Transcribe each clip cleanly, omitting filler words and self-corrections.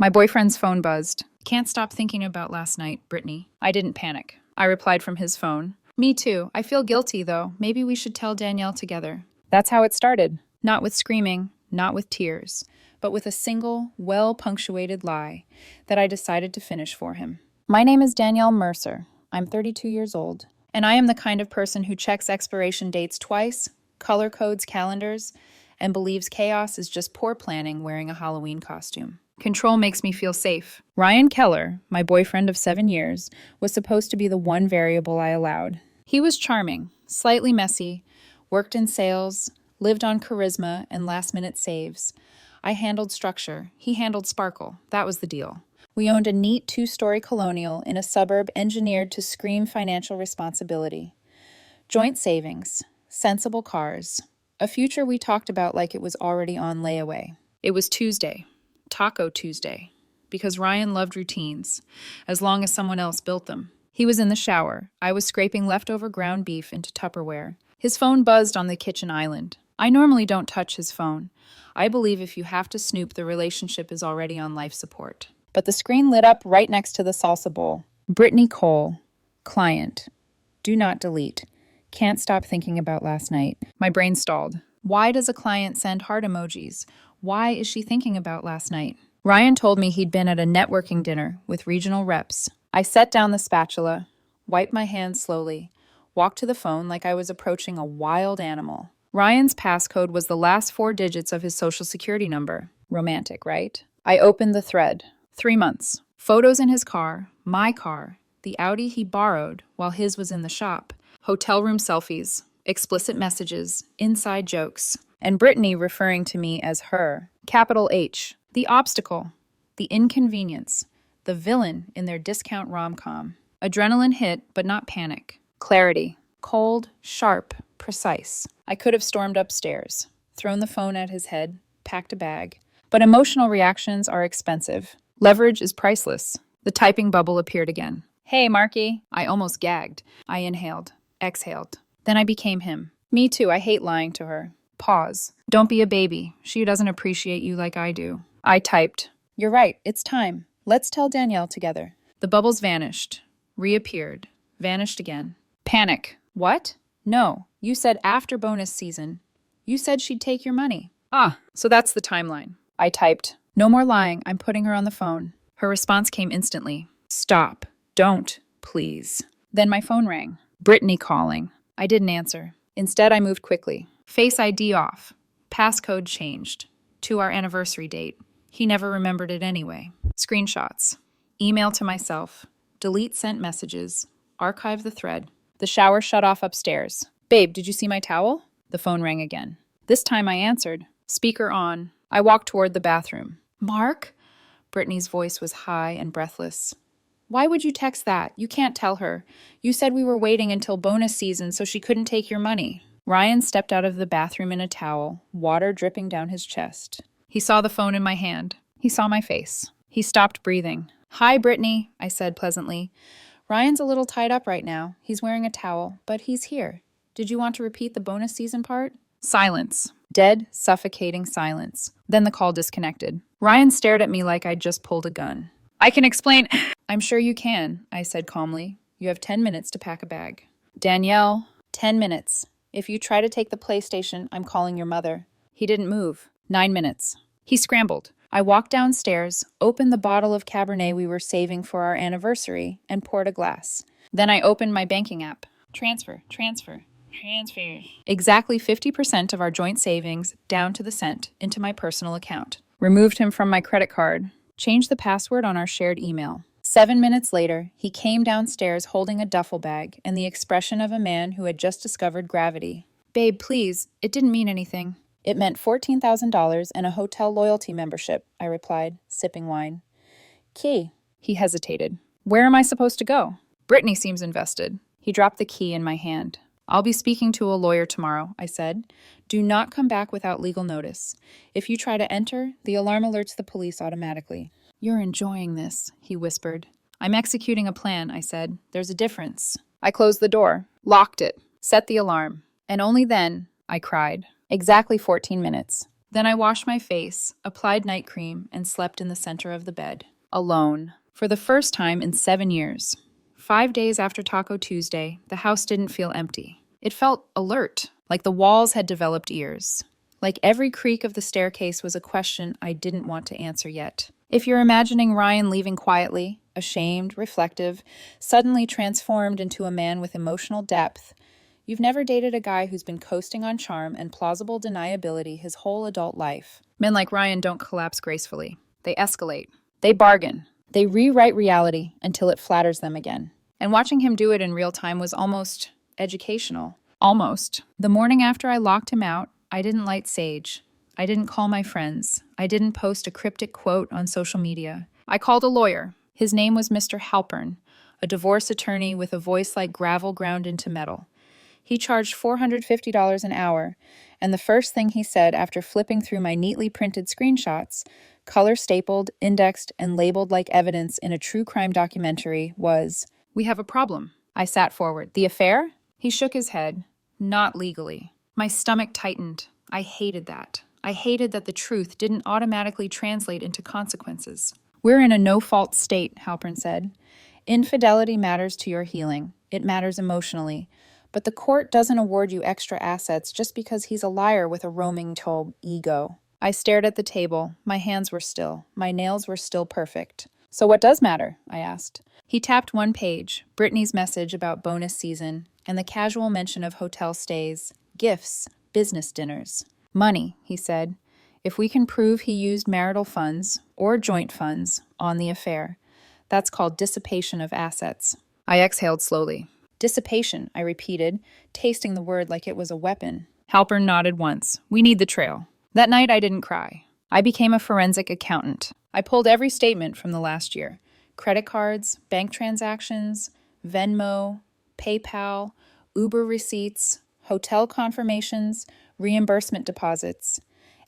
My boyfriend's phone buzzed. Can't stop thinking about last night, Brittany. I didn't panic. I replied from his phone. Me too. I feel guilty, though. Maybe we should tell Danielle together. That's how it started. Not with screaming, not with tears, but with a single, well-punctuated lie that I decided to finish for him. My name is Danielle Mercer. I'm 32 years old, and I am the kind of person who checks expiration dates twice, color codes calendars, and believes chaos is just poor planning wearing a Halloween costume. Control makes me feel safe. Ryan Keller, my boyfriend of 7 years, was supposed to be the one variable I allowed. He was charming, slightly messy, worked in sales, lived on charisma and last-minute saves. I handled structure. He handled sparkle. That was the deal. We owned a neat 2-story colonial in a suburb engineered to scream financial responsibility. Joint savings, sensible cars, a future we talked about like it was already on layaway. It was Tuesday. Taco Tuesday, because Ryan loved routines, as long as someone else built them. He was in the shower. I was scraping leftover ground beef into Tupperware. His phone buzzed on the kitchen island. I normally don't touch his phone. I believe if you have to snoop, the relationship is already on life support. But the screen lit up right next to the salsa bowl. Brittany Cole, client. Do not delete. Can't stop thinking about last night. My brain stalled. Why does a client send heart emojis? Why is she thinking about last night? Ryan told me he'd been at a networking dinner with regional reps. I set down the spatula, wiped my hands slowly, walked to the phone like I was approaching a wild animal. Ryan's passcode was the last 4 digits of his social security number. Romantic, right? I opened the thread. 3 months. Photos in his car, my car, the Audi he borrowed while his was in the shop, hotel room selfies, explicit messages, inside jokes, and Brittany referring to me as her. Capital H. The obstacle, the inconvenience, the villain in their discount rom-com. Adrenaline hit, but not panic. Clarity. Cold, sharp, precise. I could have stormed upstairs, thrown the phone at his head, packed a bag. But emotional reactions are expensive. Leverage is priceless. The typing bubble appeared again. Hey, Marky. I almost gagged. I inhaled, exhaled. Then I became him. Me too, I hate lying to her. Pause. Don't be a baby. She doesn't appreciate you like I do. I typed. You're right, it's time. Let's tell Danielle together. The bubbles vanished, reappeared, vanished again. Panic. What? No, you said after bonus season. You said she'd take your money. So that's the timeline. I typed. No more lying, I'm putting her on the phone. Her response came instantly. Stop. Don't, please. Then my phone rang. Brittany calling. I didn't answer. Instead, I moved quickly. Face ID off. Passcode changed. To our anniversary date. He never remembered it anyway. Screenshots. Email to myself. Delete sent messages. Archive the thread. The shower shut off upstairs. Babe, did you see my towel? The phone rang again. This time I answered. Speaker on. I walked toward the bathroom. Mark? Brittany's voice was high and breathless. Why would you text that? You can't tell her. You said we were waiting until bonus season so she couldn't take your money. Ryan stepped out of the bathroom in a towel, water dripping down his chest. He saw the phone in my hand. He saw my face. He stopped breathing. Hi, Brittany, I said pleasantly. Ryan's a little tied up right now. He's wearing a towel, but he's here. Did you want to repeat the bonus season part? Silence. Dead, suffocating silence. Then the call disconnected. Ryan stared at me like I'd just pulled a gun. I can explain. I'm sure you can, I said calmly. You have 10 minutes to pack a bag. Danielle, 10 minutes. If you try to take the PlayStation, I'm calling your mother. He didn't move. 9 minutes. He scrambled. I walked downstairs, opened the bottle of Cabernet we were saving for our anniversary, and poured a glass. Then I opened my banking app. Transfer. Exactly 50% of our joint savings, down to the cent, into my personal account. Removed him from my credit card. Changed the password on our shared email. 7 minutes later, he came downstairs holding a duffel bag and the expression of a man who had just discovered gravity. Babe, please, it didn't mean anything. It meant $14,000 and a hotel loyalty membership, I replied, sipping wine. Key. He hesitated. Where am I supposed to go? Brittany seems invested. He dropped the key in my hand. I'll be speaking to a lawyer tomorrow, I said. Do not come back without legal notice. If you try to enter, the alarm alerts the police automatically. You're enjoying this, he whispered. I'm executing a plan, I said. There's a difference. I closed the door, locked it, set the alarm. And only then, I cried. Exactly 14 minutes. Then I washed my face, applied night cream, and slept in the center of the bed. Alone. For the first time in 7 years. 5 days after Taco Tuesday, the house didn't feel empty. It felt alert, like the walls had developed ears. Like every creak of the staircase was a question I didn't want to answer yet. If you're imagining Ryan leaving quietly, ashamed, reflective, suddenly transformed into a man with emotional depth, you've never dated a guy who's been coasting on charm and plausible deniability his whole adult life. Men like Ryan don't collapse gracefully. They escalate. They bargain. They rewrite reality until it flatters them again. And watching him do it in real time was almost educational. Almost. The morning after I locked him out, I didn't light sage. I didn't call my friends. I didn't post a cryptic quote on social media. I called a lawyer. His name was Mr. Halpern, a divorce attorney with a voice like gravel ground into metal. He charged $450 an hour, and the first thing he said after flipping through my neatly printed screenshots, color stapled, indexed, and labeled like evidence in a true crime documentary, was, "We have a problem." I sat forward. "The affair?" He shook his head. "Not legally." My stomach tightened. I hated that. I hated that the truth didn't automatically translate into consequences. "We're in a no-fault state," Halpern said. "Infidelity matters to your healing. It matters emotionally. But the court doesn't award you extra assets just because he's a liar with a roaming ego." I stared at the table. My hands were still. My nails were still perfect. "So what does matter?" I asked. He tapped one page, Brittany's message about bonus season, and the casual mention of hotel stays, gifts, business dinners. "Money," he said. "If we can prove he used marital funds, or joint funds, on the affair, that's called dissipation of assets." I exhaled slowly. "Dissipation," I repeated, tasting the word like it was a weapon. Halpern nodded once. "We need the trail." That night I didn't cry. I became a forensic accountant. I pulled every statement from the last year. Credit cards, bank transactions, Venmo, PayPal, Uber receipts, hotel confirmations, reimbursement deposits,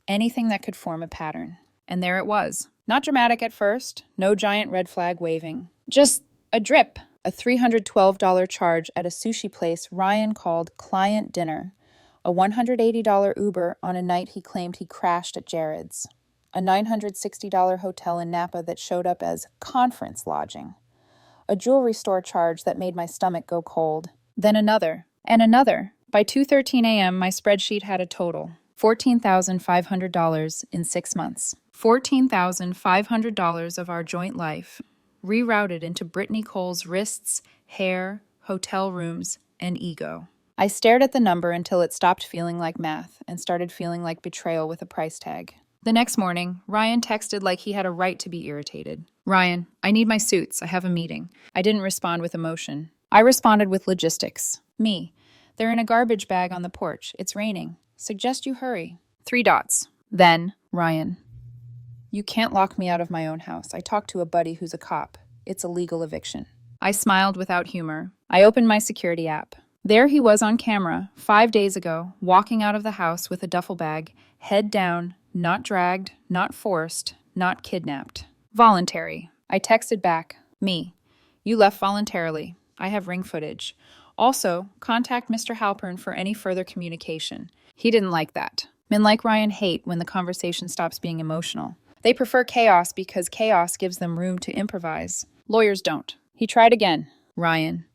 anything that could form a pattern. And there it was. Not dramatic at first, no giant red flag waving. Just a drip. A $312 charge at a sushi place Ryan called Client Dinner. A $180 Uber on a night he claimed he crashed at Jared's. A $960 hotel in Napa that showed up as conference lodging. A jewelry store charge that made my stomach go cold. Then another. And another. By 2:13 a.m., my spreadsheet had a total. $14,500 in 6 months. $14,500 of our joint life, rerouted into Brittany Cole's wrists, hair, hotel rooms, and ego. I stared at the number until it stopped feeling like math and started feeling like betrayal with a price tag. The next morning, Ryan texted like he had a right to be irritated. "Ryan, I need my suits. I have a meeting." I didn't respond with emotion. I responded with logistics. "Me. They're in a garbage bag on the porch. It's raining. Suggest you hurry." 3 dots. Then, Ryan. "You can't lock me out of my own house. I talked to a buddy who's a cop. It's a legal eviction." I smiled without humor. I opened my security app. There he was on camera, 5 days ago, walking out of the house with a duffel bag, head down, not dragged, not forced, not kidnapped. Voluntary. I texted back. "Me. You left voluntarily. I have ring footage. Also, contact Mr. Halpern for any further communication." He didn't like that. Men like Ryan hate when the conversation stops being emotional. They prefer chaos because chaos gives them room to improvise. Lawyers don't. He tried again. "Ryan,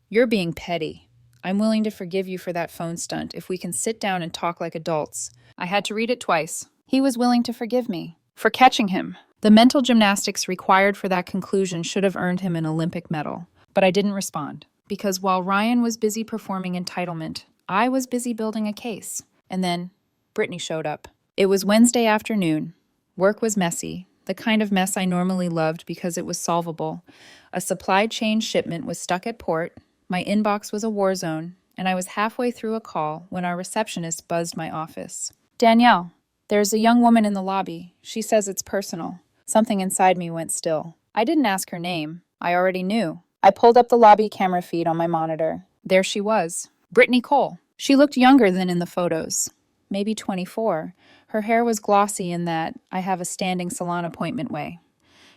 you're being petty. I'm willing to forgive you for that phone stunt if we can sit down and talk like adults." I had to read it twice. He was willing to forgive me. For catching him. The mental gymnastics required for that conclusion should have earned him an Olympic medal. But I didn't respond. Because while Ryan was busy performing entitlement, I was busy building a case. And then, Brittany showed up. It was Wednesday afternoon. Work was messy, the kind of mess I normally loved because it was solvable. A supply chain shipment was stuck at port, my inbox was a war zone, and I was halfway through a call when our receptionist buzzed my office. "Danielle, there's a young woman in the lobby. She says it's personal." Something inside me went still. I didn't ask her name. I already knew. I pulled up the lobby camera feed on my monitor. There she was. Brittany Cole. She looked younger than in the photos. Maybe 24. Her hair was glossy in that I have a standing salon appointment way.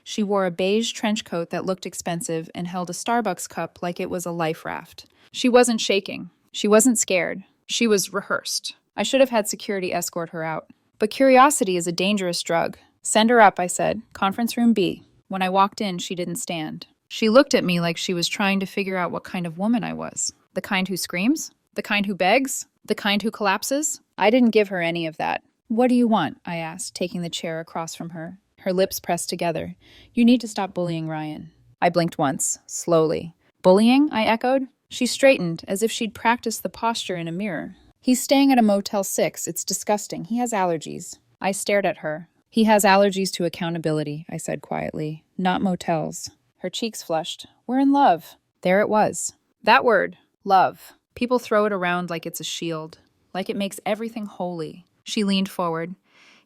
She wore a beige trench coat that looked expensive and held a Starbucks cup like it was a life raft. She wasn't shaking. She wasn't scared. She was rehearsed. I should have had security escort her out. But curiosity is a dangerous drug. Send her up, I said. Conference room B. When I walked in, she didn't stand. She looked at me like she was trying to figure out what kind of woman I was. The kind who screams? The kind who begs? The kind who collapses? I didn't give her any of that. What do you want? I asked, taking the chair across from her. Her lips pressed together. You need to stop bullying Ryan. I blinked once, slowly. Bullying? I echoed. She straightened, as if she'd practiced the posture in a mirror. He's staying at a Motel 6. It's disgusting. He has allergies. I stared at her. He has allergies to accountability, I said quietly. Not motels. Her cheeks flushed. We're in love. There it was. That word, love. People throw it around like it's a shield, like it makes everything holy. She leaned forward.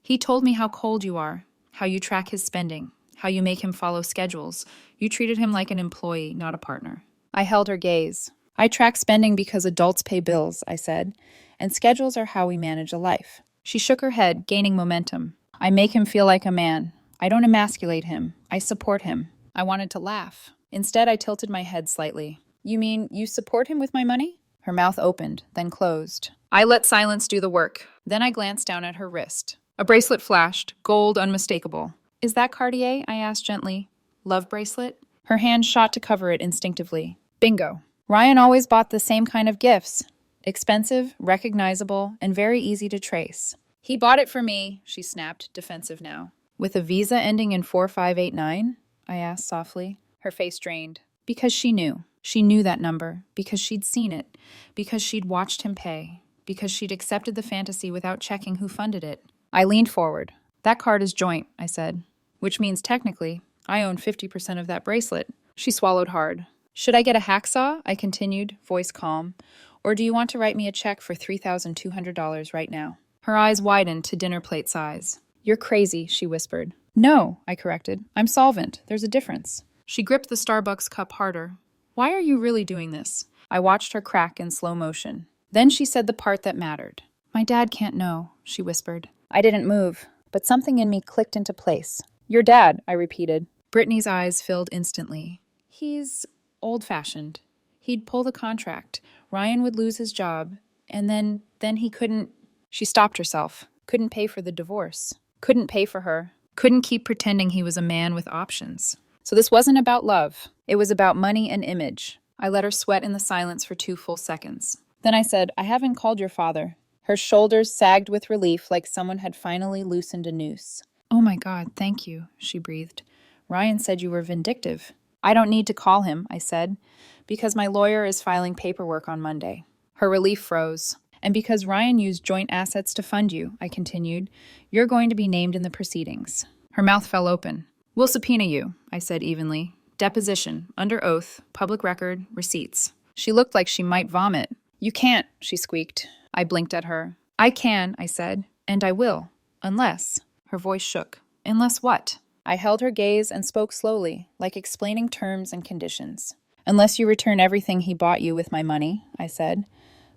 He told me how cold you are, how you track his spending, how you make him follow schedules. You treated him like an employee, not a partner. I held her gaze. I track spending because adults pay bills, I said, and schedules are how we manage a life. She shook her head, gaining momentum. I make him feel like a man. I don't emasculate him. I support him. I wanted to laugh. Instead, I tilted my head slightly. You mean you support him with my money? Her mouth opened, then closed. I let silence do the work. Then I glanced down at her wrist. A bracelet flashed, gold unmistakable. Is that Cartier? I asked gently. Love bracelet? Her hand shot to cover it instinctively. Bingo. Ryan always bought the same kind of gifts. Expensive, recognizable, and very easy to trace. He bought it for me, she snapped, defensive now. With a visa ending in 4589? I asked softly. Her face drained. Because she knew. She knew that number. Because she'd seen it. Because she'd watched him pay. Because she'd accepted the fantasy without checking who funded it. I leaned forward. That card is joint, I said. Which means technically, I own 50% of that bracelet. She swallowed hard. Should I get a hacksaw? I continued, voice calm. Or do you want to write me a check for $3,200 right now? Her eyes widened to dinner plate size. You're crazy, she whispered. No, I corrected. I'm solvent. There's a difference. She gripped the Starbucks cup harder. Why are you really doing this? I watched her crack in slow motion. Then she said the part that mattered. My dad can't know, she whispered. I didn't move, but something in me clicked into place. Your dad, I repeated. Brittany's eyes filled instantly. He's old-fashioned. He'd pull the contract. Ryan would lose his job. And then he couldn't... She stopped herself. Couldn't pay for the divorce. Couldn't pay for her. Couldn't keep pretending he was a man with options. So this wasn't about love. It was about money and image. I let her sweat in the silence for 2 full seconds. Then I said, I haven't called your father. Her shoulders sagged with relief like someone had finally loosened a noose. Oh my God, thank you, she breathed. Ryan said you were vindictive. I don't need to call him, I said, because my lawyer is filing paperwork on Monday. Her relief froze. And because Ryan used joint assets to fund you, I continued, you're going to be named in the proceedings. Her mouth fell open. We'll subpoena you, I said evenly. Deposition, under oath, public record, receipts. She looked like she might vomit. You can't, she squeaked. I blinked at her. I can, I said, and I will, unless... Her voice shook. Unless what? I held her gaze and spoke slowly, like explaining terms and conditions. Unless you return everything he bought you with my money, I said.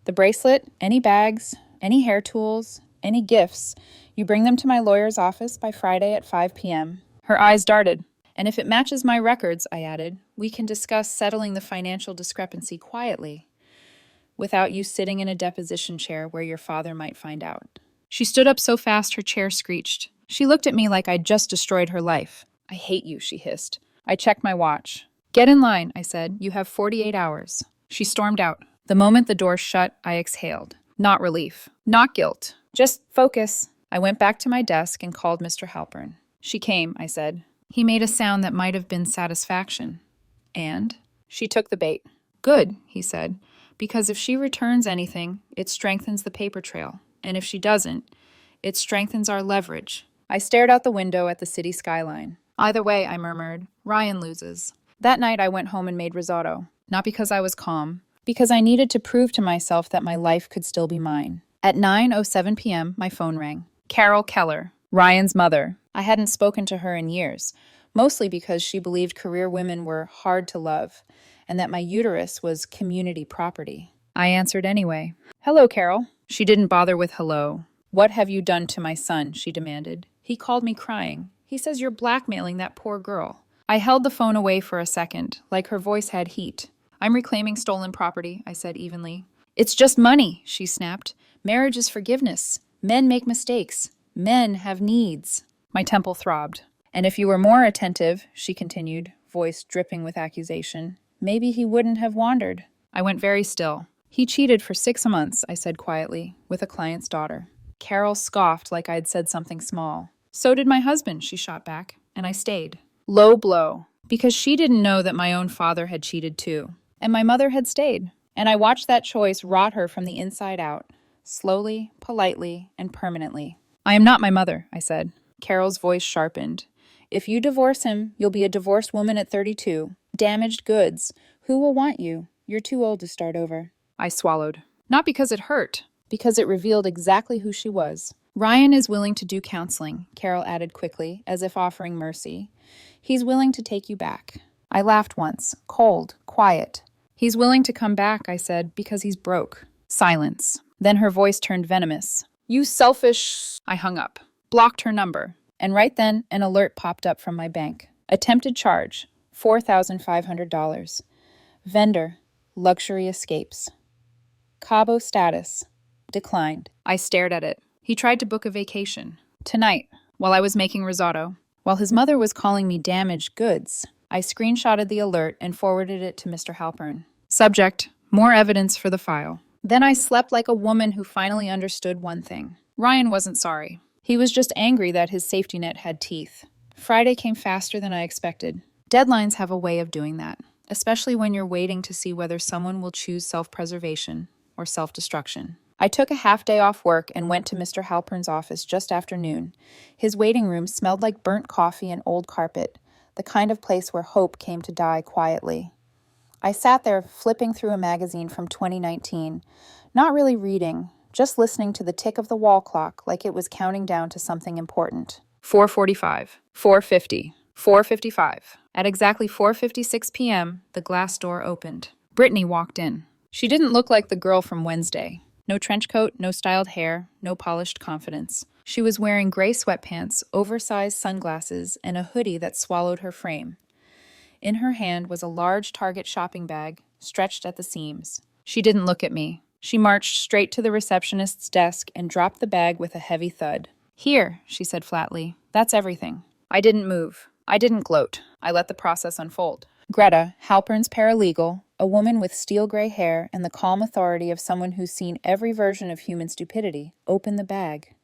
The bracelet, any bags, any hair tools, any gifts, you bring them to my lawyer's office by Friday at 5 p.m. Her eyes darted. And if it matches my records, I added, we can discuss settling the financial discrepancy quietly, without you sitting in a deposition chair where your father might find out. She stood up so fast her chair screeched. She looked at me like I'd just destroyed her life. I hate you, she hissed. I checked my watch. Get in line, I said. You have 48 hours. She stormed out. The moment the door shut, I exhaled. Not relief. Not guilt. Just focus. I went back to my desk and called Mr. Halpern. She came, I said. He made a sound that might have been satisfaction. And? She took the bait. Good, he said, because if she returns anything, it strengthens the paper trail. And if she doesn't, it strengthens our leverage. I stared out the window at the city skyline. Either way, I murmured, Ryan loses. That night I went home and made risotto. Not because I was calm, because I needed to prove to myself that my life could still be mine. At 9:07 p.m., my phone rang. Carol Keller, Ryan's mother. I hadn't spoken to her in years, mostly because she believed career women were hard to love, and that my uterus was community property. I answered anyway. Hello, Carol. She didn't bother with hello. What have you done to my son? She demanded. He called me crying. He says you're blackmailing that poor girl. I held the phone away for a second, like her voice had heat. I'm reclaiming stolen property, I said evenly. It's just money, she snapped. Marriage is forgiveness. Men make mistakes. Men have needs. My temple throbbed. And if you were more attentive, she continued, voice dripping with accusation, maybe he wouldn't have wandered. I went very still. He cheated for 6 months, I said quietly, with a client's daughter. Carol scoffed like I'd said something small. So did my husband, she shot back, and I stayed. Low blow, because she didn't know that my own father had cheated too. And my mother had stayed. And I watched that choice rot her from the inside out, slowly, politely, and permanently. I am not my mother, I said. Carol's voice sharpened. If you divorce him, you'll be a divorced woman at 32. Damaged goods. Who will want you? You're too old to start over. I swallowed. Not because it hurt, because it revealed exactly who she was. Ryan is willing to do counseling, Carol added quickly, as if offering mercy. He's willing to take you back. I laughed once, cold, quiet. He's willing to come back, I said, because he's broke. Silence. Then her voice turned venomous. You selfish... I hung up. Blocked her number. And right then, an alert popped up from my bank. Attempted charge. $4,500. Vendor. Luxury escapes. Cabo status. Declined. I stared at it. He tried to book a vacation. Tonight, while I was making risotto. While his mother was calling me damaged goods. I screenshotted the alert and forwarded it to Mr. Halpern. Subject. More evidence for the file. Then I slept like a woman who finally understood one thing. Ryan wasn't sorry. He was just angry that his safety net had teeth. Friday came faster than I expected. Deadlines have a way of doing that, especially when you're waiting to see whether someone will choose self-preservation or self-destruction. I took a half day off work and went to Mr. Halpern's office just after noon. His waiting room smelled like burnt coffee and old carpet, the kind of place where hope came to die quietly. I sat there flipping through a magazine from 2019, not really reading, just listening to the tick of the wall clock like it was counting down to something important. 4:45, 4:50, 4:55. At exactly 4:56 p.m., the glass door opened. Brittany walked in. She didn't look like the girl from Wednesday. No trench coat, no styled hair, no polished confidence. She was wearing gray sweatpants, oversized sunglasses, and a hoodie that swallowed her frame. In her hand was a large Target shopping bag, stretched at the seams. She didn't look at me. She marched straight to the receptionist's desk and dropped the bag with a heavy thud. Here, she said flatly. That's everything. I didn't move. I didn't gloat. I let the process unfold. Greta, Halpern's paralegal, a woman with steel gray hair and the calm authority of someone who's seen every version of human stupidity, opened the bag.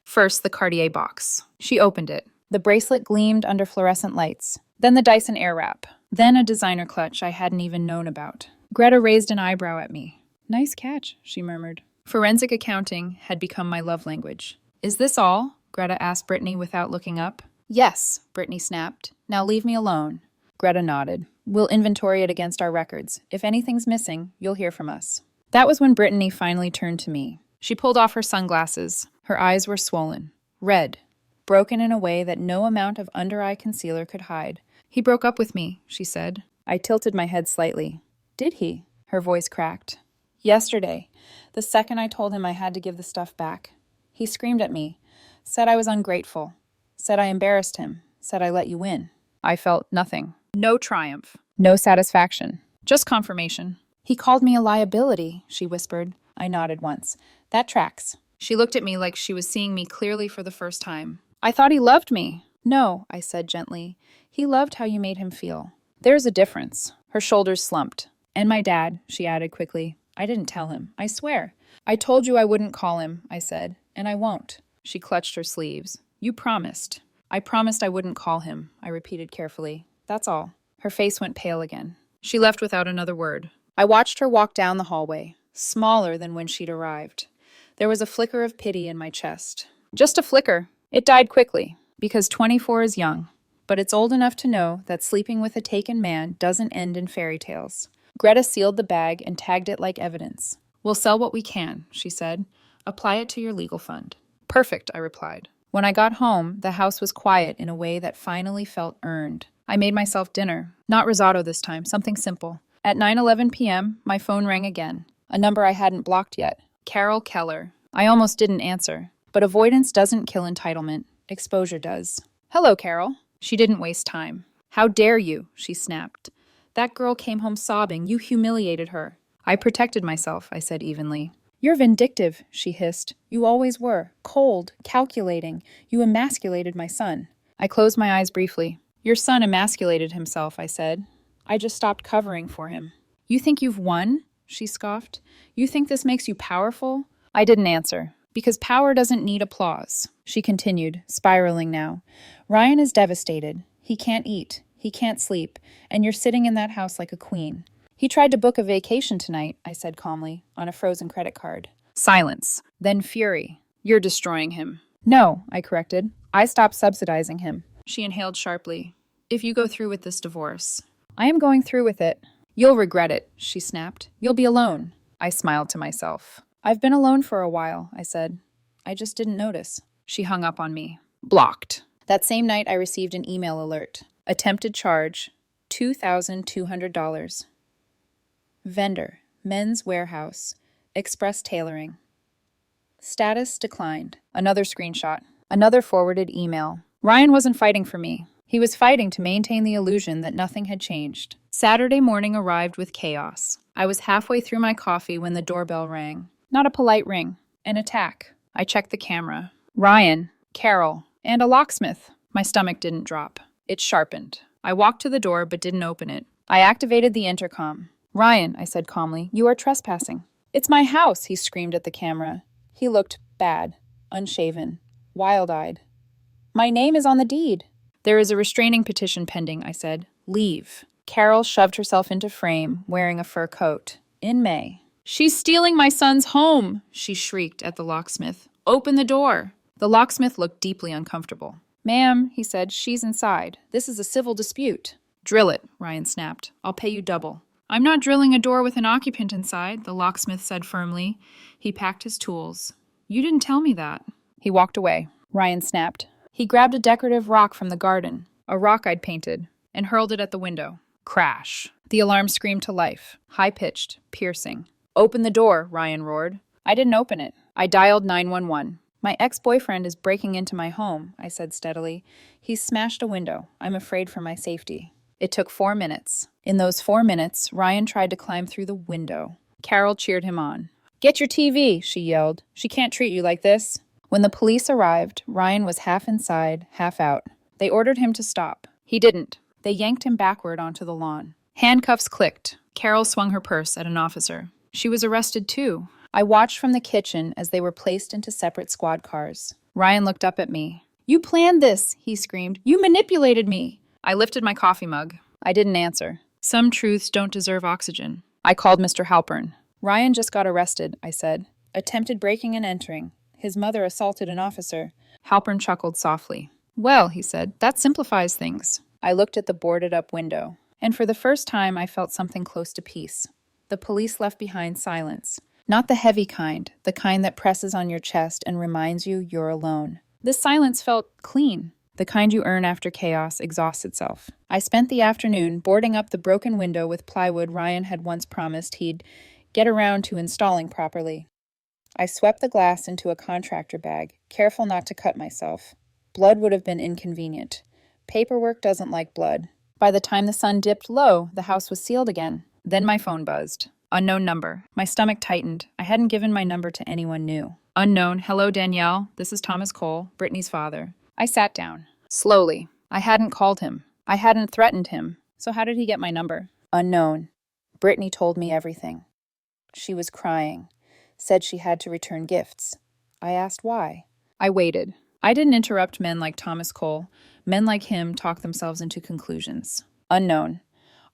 First, the Cartier box. She opened it. The bracelet gleamed under fluorescent lights. Then the Dyson Airwrap. Then a designer clutch I hadn't even known about. Greta raised an eyebrow at me. Nice catch, she murmured. Forensic accounting had become my love language. Is this all? Greta asked Brittany without looking up. Yes, Brittany snapped. Now leave me alone. Greta nodded. We'll inventory it against our records. If anything's missing, you'll hear from us. That was when Brittany finally turned to me. She pulled off her sunglasses. Her eyes were swollen. Red. Broken in a way that no amount of under-eye concealer could hide. He broke up with me, she said. I tilted my head slightly. Did he? Her voice cracked. Yesterday, the second I told him I had to give the stuff back. He screamed at me, said I was ungrateful, said I embarrassed him, said I let you win. I felt nothing. No triumph. No satisfaction. Just confirmation. He called me a liability, she whispered. I nodded once. That tracks. She looked at me like she was seeing me clearly for the first time. I thought he loved me. No, I said gently. He loved how you made him feel. There's a difference. Her shoulders slumped. And my dad, she added quickly. I didn't tell him, I swear. I told you I wouldn't call him, I said, and I won't. She clutched her sleeves. You promised. I promised I wouldn't call him, I repeated carefully. That's all. Her face went pale again. She left without another word. I watched her walk down the hallway, smaller than when she'd arrived. There was a flicker of pity in my chest. Just a flicker. It died quickly, because 24 is young. But it's old enough to know that sleeping with a taken man doesn't end in fairy tales. Greta sealed the bag and tagged it like evidence. We'll sell what we can, she said. Apply it to your legal fund. Perfect, I replied. When I got home, the house was quiet in a way that finally felt earned. I made myself dinner. Not risotto this time, something simple. At 9:11 p.m., my phone rang again. A number I hadn't blocked yet. Carol Keller. I almost didn't answer. But avoidance doesn't kill entitlement. Exposure does. Hello, Carol. She didn't waste time. How dare you, she snapped. That girl came home sobbing. You humiliated her. I protected myself, I said evenly. You're vindictive, she hissed. You always were. Cold, calculating. You emasculated my son. I closed my eyes briefly. Your son emasculated himself, I said. I just stopped covering for him. You think you've won? She scoffed. You think this makes you powerful? I didn't answer. Because power doesn't need applause. She continued, spiraling now. Ryan is devastated. He can't eat. He can't sleep. And you're sitting in that house like a queen. He tried to book a vacation tonight, I said calmly, on a frozen credit card. Silence. Then fury. You're destroying him. No, I corrected. I stopped subsidizing him. She inhaled sharply. If you go through with this divorce. I am going through with it. You'll regret it, she snapped. You'll be alone. I smiled to myself. I've been alone for a while, I said. I just didn't notice. She hung up on me. Blocked. That same night I received an email alert. Attempted charge, $2,200. Vendor, Men's Warehouse, Express Tailoring. Status declined. Another screenshot. Another forwarded email. Ryan wasn't fighting for me. He was fighting to maintain the illusion that nothing had changed. Saturday morning arrived with chaos. I was halfway through my coffee when the doorbell rang. Not a polite ring. An attack. I checked the camera. Ryan, Carol, and a locksmith. My stomach didn't drop. It sharpened. I walked to the door but didn't open it. I activated the intercom. Ryan, I said calmly, you are trespassing. It's my house, he screamed at the camera. He looked bad, unshaven, wild-eyed. My name is on the deed. There is a restraining petition pending, I said. Leave. Carol shoved herself into frame, wearing a fur coat. In May. She's stealing my son's home, she shrieked at the locksmith. Open the door. The locksmith looked deeply uncomfortable. Ma'am, he said, she's inside. This is a civil dispute. Drill it, Ryan snapped. I'll pay you double. I'm not drilling a door with an occupant inside, the locksmith said firmly. He packed his tools. You didn't tell me that. He walked away. Ryan snapped. He grabbed a decorative rock from the garden, a rock I'd painted, and hurled it at the window. Crash. The alarm screamed to life, high-pitched, piercing. Open the door, Ryan roared. I didn't open it. I dialed 911. My ex-boyfriend is breaking into my home, I said steadily. He's smashed a window. I'm afraid for my safety. It took 4 minutes. In those 4 minutes, Ryan tried to climb through the window. Carol cheered him on. Get your TV, she yelled. She can't treat you like this. When the police arrived, Ryan was half inside, half out. They ordered him to stop. He didn't. They yanked him backward onto the lawn. Handcuffs clicked. Carol swung her purse at an officer. She was arrested too. I watched from the kitchen as they were placed into separate squad cars. Ryan looked up at me. You planned this, he screamed. You manipulated me. I lifted my coffee mug. I didn't answer. Some truths don't deserve oxygen. I called Mr. Halpern. Ryan just got arrested, I said. Attempted breaking and entering. His mother assaulted an officer. Halpern chuckled softly. Well, he said, that simplifies things. I looked at the boarded-up window, and for the first time I felt something close to peace. The police left behind silence. Not the heavy kind, the kind that presses on your chest and reminds you you're alone. This silence felt clean, the kind you earn after chaos exhausts itself. I spent the afternoon boarding up the broken window with plywood Ryan had once promised he'd get around to installing properly. I swept the glass into a contractor bag, careful not to cut myself. Blood would have been inconvenient. Paperwork doesn't like blood. By the time the sun dipped low, the house was sealed again. Then my phone buzzed. Unknown number. My stomach tightened. I hadn't given my number to anyone new. Unknown. Hello, Danielle. This is Thomas Cole, Brittany's father. I sat down. Slowly. I hadn't called him. I hadn't threatened him. So how did he get my number? Unknown. Brittany told me everything. She was crying. Said she had to return gifts. I asked why. I waited. I didn't interrupt men like Thomas Cole. Men like him talk themselves into conclusions. Unknown.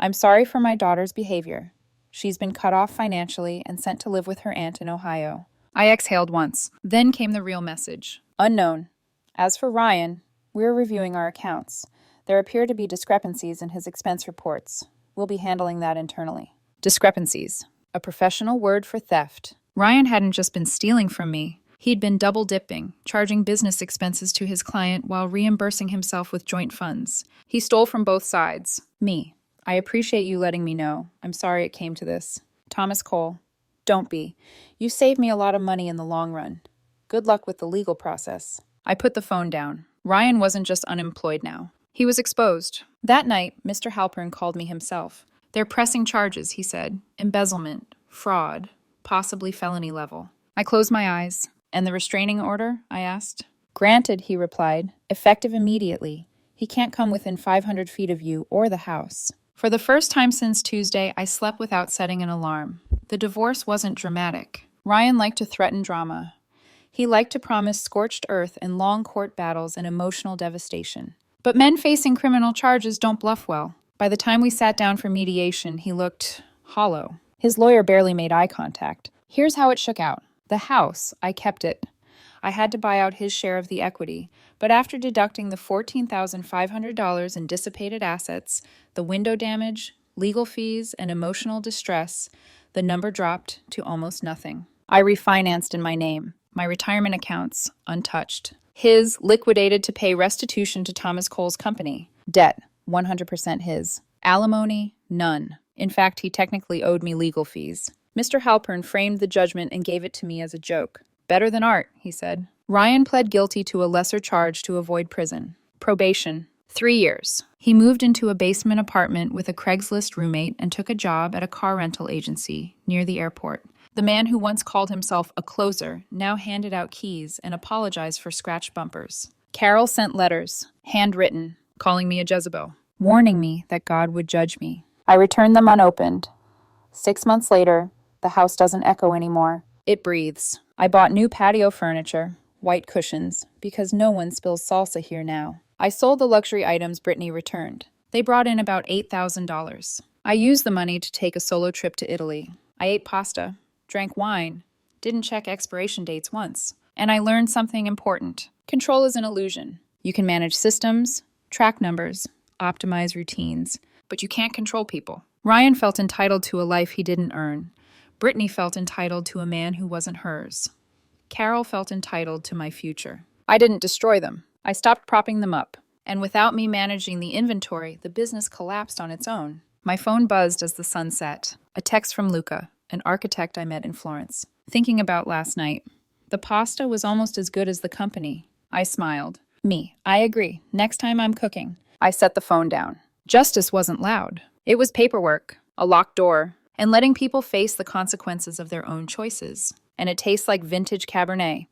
I'm sorry for my daughter's behavior. She's been cut off financially and sent to live with her aunt in Ohio. I exhaled once. Then came the real message. Unknown. As for Ryan, we're reviewing our accounts. There appear to be discrepancies in his expense reports. We'll be handling that internally. Discrepancies. A professional word for theft. Ryan hadn't just been stealing from me. He'd been double-dipping, charging business expenses to his client while reimbursing himself with joint funds. He stole from both sides. Me. I appreciate you letting me know. I'm sorry it came to this. Thomas Cole. Don't be. You saved me a lot of money in the long run. Good luck with the legal process. I put the phone down. Ryan wasn't just unemployed now. He was exposed. That night, Mr. Halpern called me himself. They're pressing charges, he said. Embezzlement. Fraud. possibly felony level. I closed my eyes. And the restraining order? I asked. Granted, he replied. Effective immediately. He can't come within 500 feet of you or the house. For the first time since Tuesday, I slept without setting an alarm. The divorce wasn't dramatic. Ryan liked to threaten drama. He liked to promise scorched earth and long court battles and emotional devastation. But men facing criminal charges don't bluff well. By the time we sat down for mediation, he looked hollow. His lawyer barely made eye contact. Here's how it shook out. The house, I kept it. I had to buy out his share of the equity, but after deducting the $14,500 in dissipated assets, the window damage, legal fees, and emotional distress, the number dropped to almost nothing. I refinanced in my name. My retirement accounts, untouched. His, liquidated to pay restitution to Thomas Cole's company. Debt, 100% his. Alimony, none. In fact, he technically owed me legal fees. Mr. Halpern framed the judgment and gave it to me as a joke. Better than art, he said. Ryan pled guilty to a lesser charge to avoid prison. Probation, 3 years. He moved into a basement apartment with a Craigslist roommate and took a job at a car rental agency near the airport. The man who once called himself a closer now handed out keys and apologized for scratched bumpers. Carol sent letters, handwritten, calling me a Jezebel, warning me that God would judge me. I returned them unopened. 6 months later, the house doesn't echo anymore. It breathes. I bought new patio furniture, white cushions, because no one spills salsa here now. I sold the luxury items Brittany returned. They brought in about $8,000. I used the money to take a solo trip to Italy. I ate pasta, drank wine, didn't check expiration dates once. And I learned something important. Control is an illusion. You can manage systems, track numbers, optimize routines, but you can't control people. Ryan felt entitled to a life he didn't earn. Brittany felt entitled to a man who wasn't hers. Carol felt entitled to my future. I didn't destroy them. I stopped propping them up. And without me managing the inventory, the business collapsed on its own. My phone buzzed as the sun set. A text from Luca, an architect I met in Florence. Thinking about last night. The pasta was almost as good as the company. I smiled. I agree. Next time I'm cooking. I set the phone down. Justice wasn't loud. It was paperwork, a locked door, and letting people face the consequences of their own choices. And it tastes like vintage Cabernet.